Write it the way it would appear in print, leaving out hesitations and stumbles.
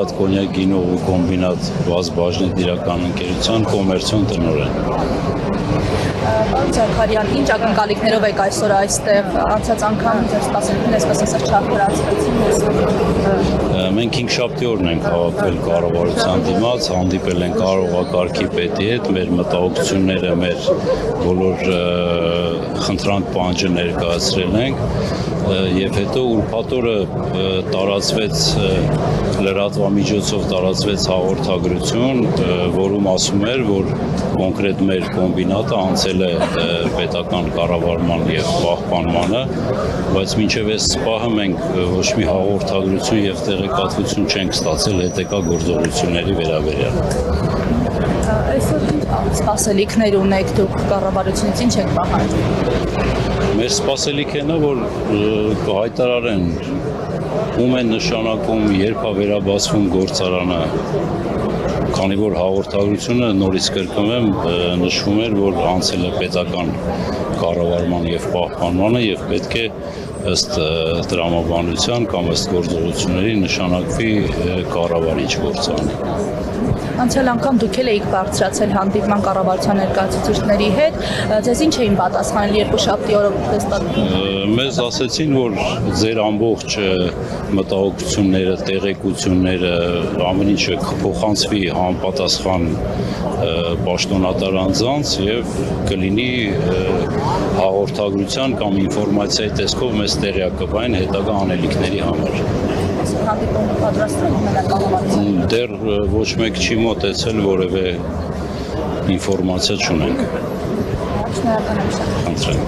կոմբինատ, կոնյակ գինու կոմբինատ վազ բաժնետ իրական ընկերության կոմերցիոն տնօրեն։ Պարոն Զաքարյան, ինչ ակնկալիքներով եք այսօր այստեղ, անցած անգամ ձեր սպասելիքներն այսպես ասած չափորացվեցին։ Մենք 5 օրն ենք հավաքվել կառավարության դիմաց, հանդիպել ենք կարողակարգի պետի հետ, մեր մտահոգությունները, մեր բոլոր խնդրանք պահանջը ներկայացրել ենք եւ հետո ուրբաթ օրը տարածվեց լրատվամիջոցով տարածվեց հաղորդագրություն, որում ասում էր, որ կոնկրետ մեր կոմբինատը անցել է պետական կառավարման եւ պահպանմանը, բայց մինչեւ այս պահը մենք ոչ մի հաղորդագրություն եւ տեղեկատվություն չենք ստացել հետեկա գործողությունների վերաբերյալ։ Այսօր սպասելիքներ ունեք դուք կառավարությունից, ինչ եք պահանջում։ Մեր սպասելիքն է, որ կհայտարարեն ում են նշանակում, երբ է վերաբացվում գործարանը, քանի որ հաղորդագրությունը նորից կրկնում եմ, նշվում էր, որ անցել է պետական կառավարման եւ պահպանմանը եւ պետք է ըստ տրամաբանության կամ ըստ գործողությունների նշանակվի կառավարիչ գործարանը։ Անցյալ անգամ դուք էլ էիք բարձրացել հանդիպման կառավարության ներկայացուցիչների հետ, ձեզ ինչ էին պատասխանել երկուշաբթի օրը։ Մեզ ասեցին, որ ձեր ամբողջ մտահոգությունները, տեղեկությունները, ամեն ինչը կփոխանցվի համապատասխան պաշտոնատար անձանց եւ կլինի հաղորդագրության կամ ինֆորմացիայի տեսքով մեզ տեղյակ կբային հետագա անելիքների համար։ Հանդիպումը պատրաստվում է կառավարության։ Դեռ ոչ մեկ չի մոտեցել, որևէ ինֆորմացիա չունենք։ Շնորհակալ եմ շատ։ Խնդրեմ։